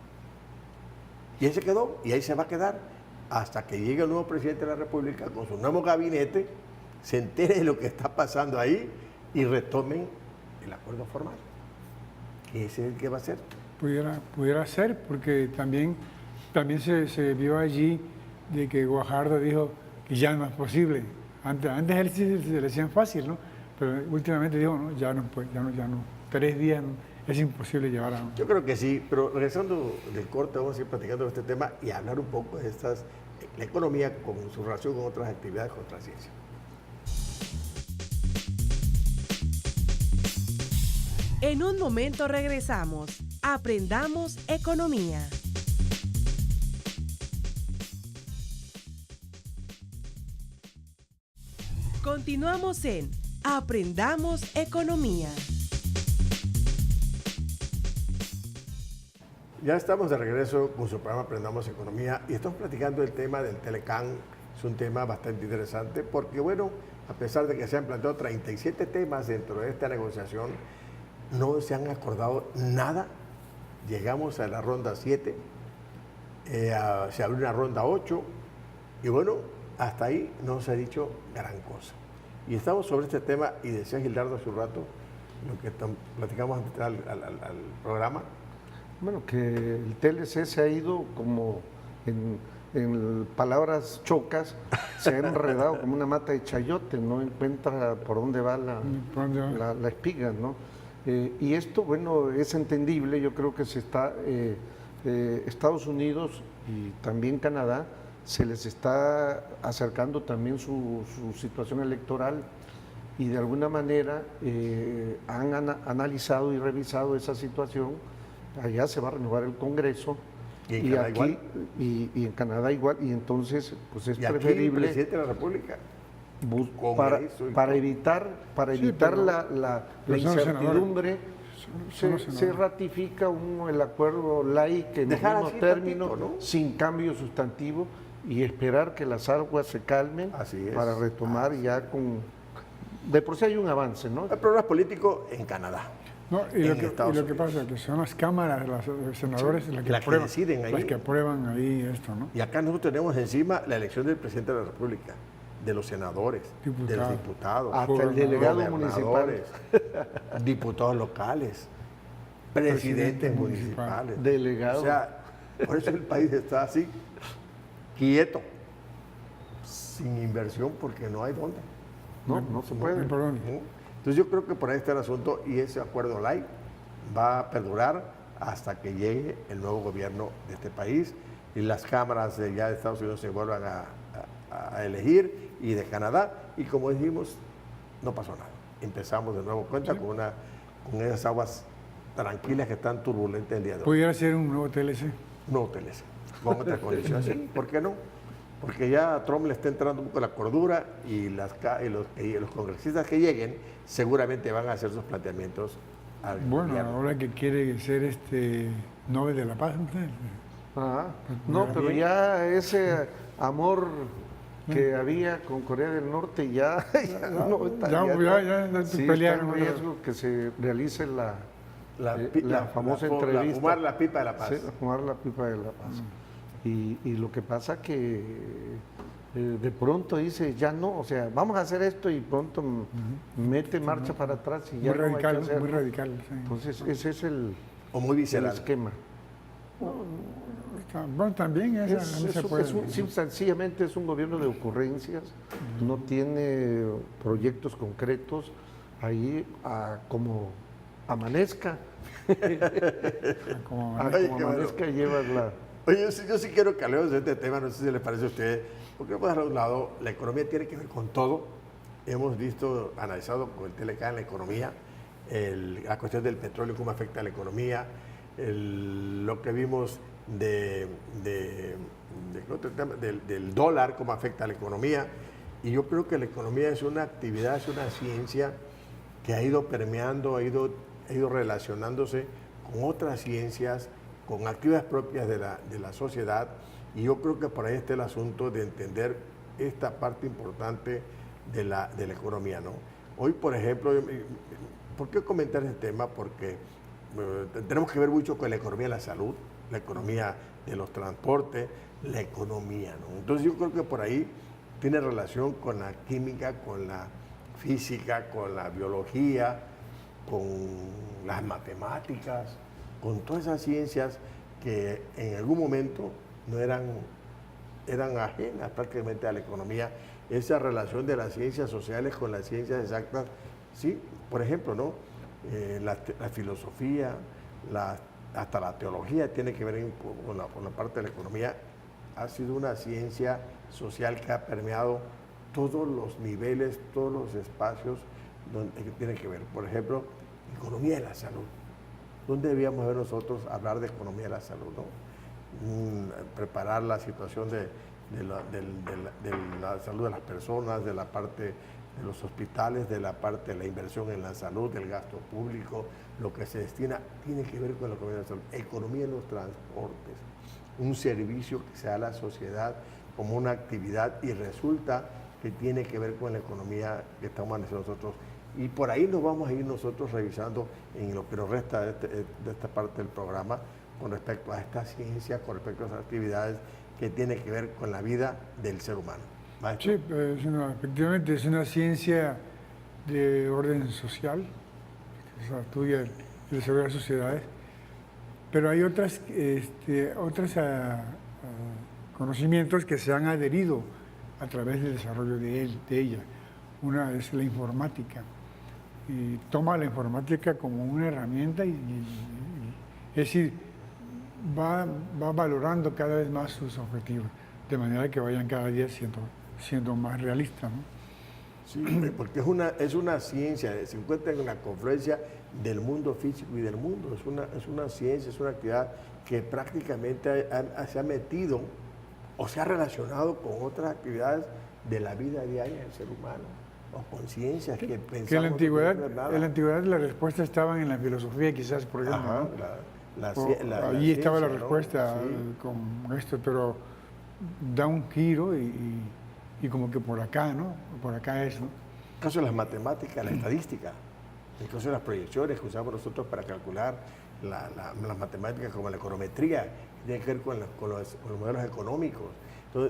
Speaker 2: Y ahí se quedó y ahí se va a quedar hasta que llegue el nuevo presidente de la República con su nuevo gabinete, se entere de lo que está pasando ahí y retomen el acuerdo formal. Ese es el que va a ser.
Speaker 3: Pudiera ser, porque también se vio allí de que Guajardo dijo que ya no es posible. Antes él sí se le decían fácil, ¿no? Pero últimamente dijo, no, ya no. 3 días es imposible llevar a...
Speaker 2: Yo creo que sí, pero regresando del corte, vamos a ir platicando de este tema y hablar un poco de la economía con su relación con otras actividades, con otra ciencia.
Speaker 1: En un momento regresamos. Aprendamos economía. Continuamos en Aprendamos economía.
Speaker 2: Ya estamos de regreso con su programa Aprendamos Economía y estamos platicando el tema del Telecán. Es un tema bastante interesante porque, bueno, a pesar de que se han planteado 37 temas dentro de esta negociación, no se han acordado nada. Llegamos a la ronda 7, se abrió una ronda 8 y, bueno, hasta ahí no se ha dicho gran cosa. Y estamos sobre este tema y decía Gildardo hace un rato, lo que platicamos antes al programa.
Speaker 4: Bueno, que el TLC se ha ido como en palabras chocas, se ha enredado como una mata de chayote, no encuentra por dónde va la espiga, ¿no? Y esto, bueno, es entendible, yo creo que Estados Unidos y también Canadá se les está acercando también su situación electoral y de alguna manera han analizado y revisado esa situación. Allá se va a renovar el Congreso
Speaker 2: ¿Y en Canadá igual?
Speaker 4: y en Canadá igual, y entonces pues es
Speaker 2: Y aquí el
Speaker 4: preferible
Speaker 2: presidente de la República.
Speaker 4: para evitar la
Speaker 3: pero son los
Speaker 4: incertidumbre.
Speaker 3: Son los
Speaker 4: Se
Speaker 3: senadores.
Speaker 4: ratifica el acuerdo light en
Speaker 2: Dejar
Speaker 4: mismo
Speaker 2: así
Speaker 4: término,
Speaker 2: tantito, ¿no?
Speaker 4: sin cambio sustantivo, y esperar que las aguas se calmen
Speaker 2: Así es.
Speaker 4: para retomar ya con... De por sí hay un avance, ¿no?
Speaker 2: El problema es político en Canadá.
Speaker 3: No, y
Speaker 2: en Estados
Speaker 3: lo que
Speaker 2: Unidos.
Speaker 3: pasa es que son las cámaras, los senadores, las que,
Speaker 2: las que
Speaker 3: aprueban,
Speaker 2: deciden ahí.
Speaker 3: las que aprueban ahí esto, ¿no?
Speaker 2: Y acá nosotros tenemos encima la elección del presidente de la República, de los senadores, de los
Speaker 3: Diputados.
Speaker 2: diputados,
Speaker 4: Hasta el delegado municipal.
Speaker 2: gobernadores, diputados locales, presidentes
Speaker 3: municipal.
Speaker 2: municipales.
Speaker 4: Delegado.
Speaker 2: O sea, por eso el país está así, quieto, sin inversión, porque no hay dónde.
Speaker 4: No se puede.
Speaker 3: ¿Por dónde?
Speaker 2: ¿no? Entonces yo creo que por ahí está el asunto y ese acuerdo light va a perdurar hasta que llegue el nuevo gobierno de este país y las cámaras de ya de Estados Unidos se vuelvan a elegir y de Canadá y como dijimos, no pasó nada. Empezamos de nuevo cuenta con esas aguas tranquilas que están turbulentas el día de hoy.
Speaker 3: ¿Pudiera ser un nuevo TLC?
Speaker 2: No hoteles, con otras condiciones. Sí, ¿por qué no? Porque ya a Trump le está entrando un poco la cordura y los congresistas que lleguen seguramente van a hacer sus planteamientos al
Speaker 3: Bueno,
Speaker 2: gobierno.
Speaker 3: ahora que quiere ser Nobel de la Paz, ¿no?
Speaker 4: Ajá. No, pero ya ese amor que había con Corea del Norte ya no está.
Speaker 3: Ya
Speaker 4: Sí,
Speaker 3: pelearon.
Speaker 4: está en riesgo que se realice la famosa
Speaker 2: la
Speaker 4: entrevista.
Speaker 2: fumar la pipa de la paz.
Speaker 4: Sí, fumar la pipa de la paz. Y lo que pasa que de pronto dice, ya no, o sea, vamos a hacer esto y pronto mete marcha para atrás y ya
Speaker 3: Muy
Speaker 4: no hay que
Speaker 3: radical,
Speaker 4: hacerlo.
Speaker 3: muy radical. Sí.
Speaker 4: Entonces ese es el
Speaker 2: O muy visceral.
Speaker 4: esquema.
Speaker 3: Bueno, también esa no se puede.
Speaker 4: Sencillamente es un gobierno de ocurrencias, no tiene proyectos concretos, ahí como amanezca,
Speaker 3: Como-
Speaker 2: Ay,
Speaker 4: como
Speaker 2: qué
Speaker 4: amanezca llevas la...
Speaker 2: Oye, yo sí quiero que hablemos de este tema, no sé si les parece a ustedes, porque hemos dejado a un lado, la economía tiene que ver con todo. Hemos visto, analizado con el TLK en la economía, la cuestión del petróleo, cómo afecta a la economía, lo que vimos del dólar, cómo afecta a la economía. Y yo creo que la economía es una actividad, es una ciencia que ha ido permeando, ha ido relacionándose con otras ciencias, con actividades propias de la sociedad, y yo creo que por ahí está el asunto de entender esta parte importante de la economía, ¿no? Hoy, por ejemplo, ¿por qué comentar este tema? Porque tenemos que ver mucho con la economía de la salud, la economía de los transportes, la economía, ¿no? Entonces yo creo que por ahí tiene relación con la química, con la física, con la biología, con las matemáticas, con todas esas ciencias que en algún momento no eran ajenas prácticamente a la economía, esa relación de las ciencias sociales con las ciencias exactas, sí, por ejemplo, ¿no? La filosofía, hasta la teología tiene que ver con la parte de la economía, ha sido una ciencia social que ha permeado todos los niveles, todos los espacios que tienen que ver. Por ejemplo, economía de la salud. ¿Dónde debíamos ver nosotros hablar de economía de la salud? ¿No? Preparar la situación de la salud de las personas, de la parte de los hospitales, de la parte de la inversión en la salud, del gasto público, lo que se destina, tiene que ver con la economía de la salud. Economía en los transportes, un servicio que se da a la sociedad como una actividad y resulta que tiene que ver con la economía que estamos manejando nosotros. Y por ahí nos vamos a ir nosotros revisando en lo que nos resta de esta parte del programa con respecto a esta ciencia, con respecto a esas actividades que tienen que ver con la vida del ser humano. ¿Maestro?
Speaker 3: Sí, efectivamente es una ciencia de orden social, o sea, estudia el desarrollo de las sociedades, pero hay otros conocimientos que se han adherido a través del desarrollo de ella. Una es la informática. y toma la informática como una herramienta es decir, va valorando cada vez más sus objetivos, de manera que vayan cada día siendo más realistas, ¿no?
Speaker 2: Sí, porque es una ciencia, se encuentra en una confluencia del mundo físico y del mundo. Es una ciencia, es una actividad que prácticamente se ha metido o se ha relacionado con otras actividades de la vida diaria del ser humano, o conciencias que pensamos
Speaker 3: que en la
Speaker 2: nada.
Speaker 3: antigüedad la respuesta estaba en la filosofía, quizás, por ejemplo.
Speaker 2: Ajá,
Speaker 3: ¿no? Allí estaba la
Speaker 2: ciencia,
Speaker 3: respuesta,
Speaker 2: ¿no? Sí.
Speaker 3: con esto, pero da un giro y como que por acá, ¿no? Por acá es, ¿no?
Speaker 2: El caso de las matemáticas, la estadística, incluso las proyecciones que usamos nosotros para calcular las matemáticas, como la econometría, que tiene que ver con los modelos económicos.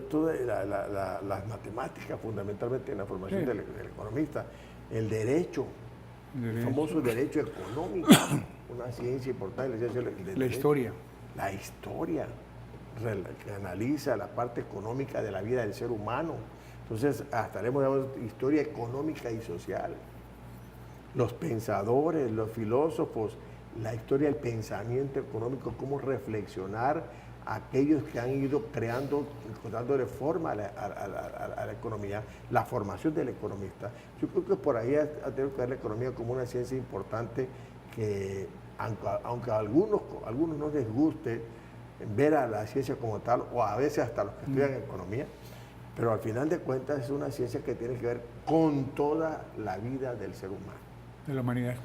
Speaker 2: Todas las matemáticas, fundamentalmente en la formación
Speaker 3: Sí.
Speaker 2: del economista, el derecho, el famoso derecho económico, una ciencia importante, la ciencia del
Speaker 3: La
Speaker 2: derecho.
Speaker 3: historia.
Speaker 2: La historia, que analiza la parte económica de la vida del ser humano. Entonces, hasta haremos historia económica y social. Los pensadores, los filósofos, la historia del pensamiento económico, cómo reflexionar aquellos que han ido creando, dándole forma a la economía, la formación del economista. Yo creo que por ahí ha tenido que ver la economía como una ciencia importante que, aunque a algunos no les guste ver a la ciencia como tal, o a veces hasta los que estudian economía, pero al final de cuentas es una ciencia que tiene que ver con toda la vida del ser humano.
Speaker 3: De la humanidad.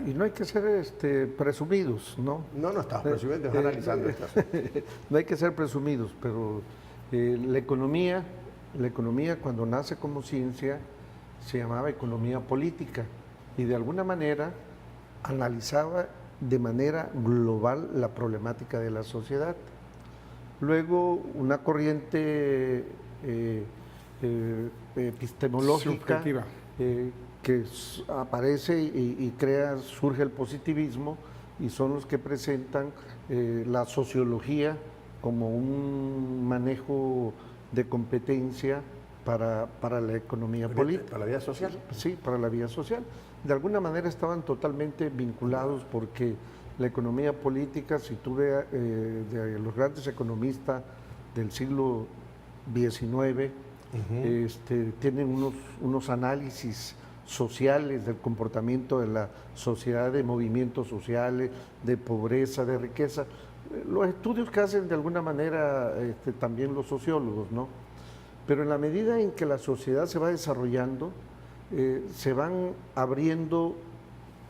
Speaker 4: Y no hay que ser presumidos, ¿no?
Speaker 2: No estamos presumiendo, estamos analizando esto.
Speaker 4: No hay que ser presumidos, pero la economía cuando nace como ciencia se llamaba economía política y de alguna manera analizaba de manera global la problemática de la sociedad. Luego una corriente epistemológica que aparece y surge el positivismo y son los que presentan la sociología como un manejo de competencia para la economía política.
Speaker 2: ¿Para la vida social?
Speaker 4: Sí, para la vida social. De alguna manera estaban totalmente vinculados porque la economía política, si tú ves de los grandes economistas del siglo XIX, tienen unos análisis sociales del comportamiento de la sociedad, de movimientos sociales, de pobreza, de riqueza. Los estudios que hacen de alguna manera también los sociólogos, ¿no? Pero en la medida en que la sociedad se va desarrollando, se van abriendo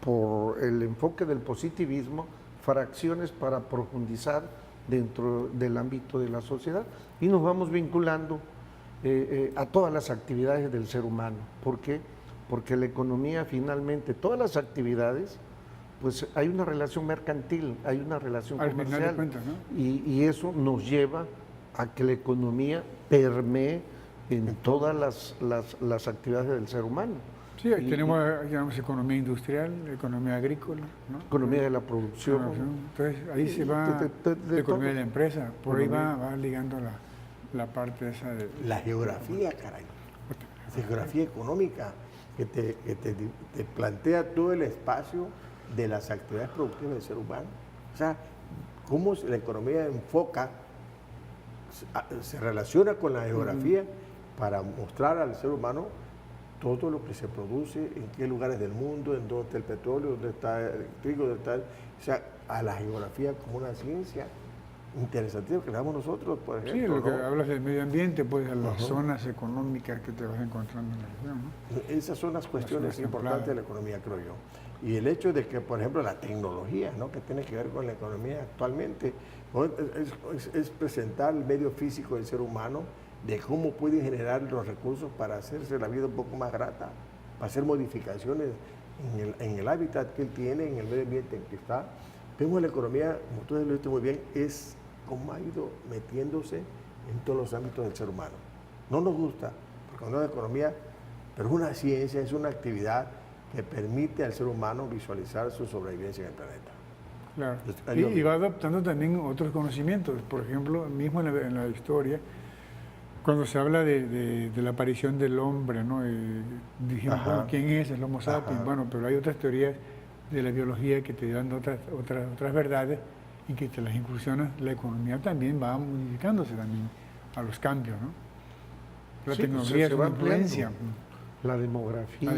Speaker 4: por el enfoque del positivismo fracciones para profundizar dentro del ámbito de la sociedad y nos vamos vinculando a todas las actividades del ser humano. ¿Por qué? Porque la economía finalmente, todas las actividades, pues hay una relación mercantil, hay una relación comercial.
Speaker 3: Al final de cuentas, ¿no?
Speaker 4: Y eso nos lleva a que la economía permee en todas las actividades del ser humano.
Speaker 3: Sí, tenemos economía industrial, economía agrícola, ¿no?
Speaker 4: Economía de la producción.
Speaker 3: Entonces ahí se va la economía de la empresa, por ahí va ligando la parte esa de...
Speaker 2: La geografía, caray. La geografía económica que te plantea todo el espacio de las actividades productivas del ser humano. O sea, cómo la economía enfoca, se relaciona con la geografía para mostrar al ser humano todo lo que se produce, en qué lugares del mundo, en dónde está el petróleo, dónde está el trigo, dónde está o sea, a la geografía como una ciencia interesantísima que le damos nosotros, por ejemplo.
Speaker 3: Sí, lo que
Speaker 2: ¿no?
Speaker 3: hablas del medio ambiente, pues a las zonas económicas que te vas encontrando en la región, ¿no?
Speaker 2: Esas son las cuestiones importantes de la economía, creo yo. Y el hecho de que, por ejemplo, la tecnología, ¿no? que tiene que ver con la economía actualmente, es presentar el medio físico del ser humano, de cómo puede generar los recursos para hacerse la vida un poco más grata, para hacer modificaciones en el hábitat que él tiene, en el medio ambiente en que está. Vemos la economía, como ustedes lo dicen muy bien, es como ha ido metiéndose en todos los ámbitos del ser humano. No nos gusta, porque no es economía, pero es una ciencia, es una actividad que permite al ser humano visualizar su sobrevivencia en el planeta.
Speaker 3: Claro. Y va adoptando también otros conocimientos. Por ejemplo, mismo en la historia, Cuando se habla de la aparición del hombre, ¿no? Dijimos,
Speaker 4: Ajá.
Speaker 3: bueno, ¿quién es el Homo sapiens?
Speaker 4: Ajá.
Speaker 3: Bueno, pero hay otras teorías de la biología que te dan otras verdades y que te las incursionan. La economía también va modificándose también a los cambios, ¿no? La
Speaker 4: Sí,
Speaker 3: tecnología
Speaker 4: se
Speaker 3: es
Speaker 4: va
Speaker 3: una influencia.
Speaker 4: ampliando. La demografía,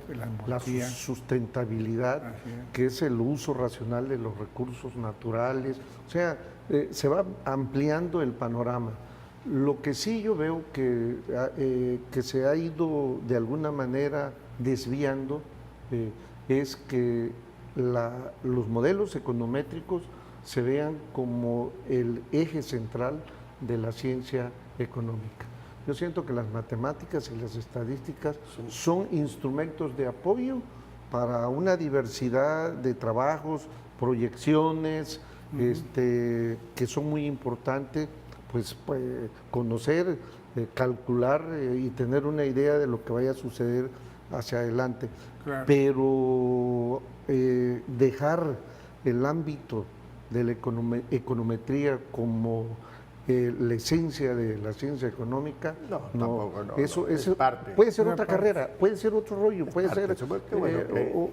Speaker 3: La demografía.
Speaker 4: sustentabilidad,
Speaker 3: Así es.
Speaker 4: que es el uso racional de los recursos naturales. O sea, se va ampliando el panorama. Lo que sí yo veo que se ha ido de alguna manera desviando es que los modelos econométricos se vean como el eje central de la ciencia económica. Yo siento que las matemáticas y las estadísticas son instrumentos de apoyo para una diversidad de trabajos, proyecciones, que son muy importantes, pues conocer, calcular y tener una idea de lo que vaya a suceder hacia adelante.
Speaker 3: Claro.
Speaker 4: Pero dejar el ámbito de la econometría como la esencia de la ciencia económica,
Speaker 2: No, tampoco, no,
Speaker 4: eso,
Speaker 2: no, es
Speaker 4: eso
Speaker 2: parte.
Speaker 4: puede ser
Speaker 3: Una
Speaker 4: otra
Speaker 3: parte.
Speaker 4: carrera, puede ser otro rollo, puede
Speaker 2: parte,
Speaker 4: ser
Speaker 2: supongo que bueno,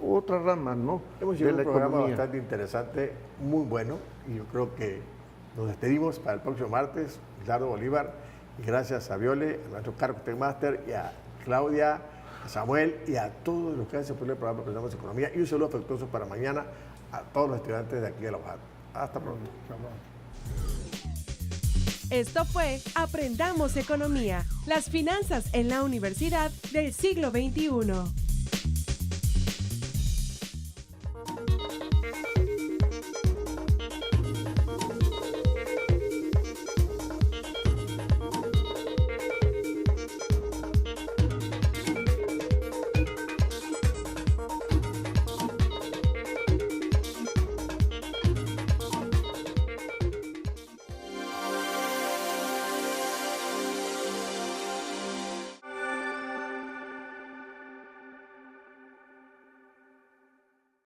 Speaker 4: otra rama, ¿no?
Speaker 2: Hemos
Speaker 4: de
Speaker 2: hecho
Speaker 4: la
Speaker 2: un programa
Speaker 4: economía.
Speaker 2: bastante interesante, muy bueno, y yo creo que nos despedimos para el próximo martes. Ricardo Bolívar, y gracias a Viole, a nuestro cargo Master, y a Claudia, a Samuel y a todos los que hacen por el programa Aprendamos Economía. Y un saludo afectuoso para mañana a todos los estudiantes de aquí de la UJAT. Hasta pronto.
Speaker 1: Esto fue Aprendamos Economía, las finanzas en la universidad del siglo XXI.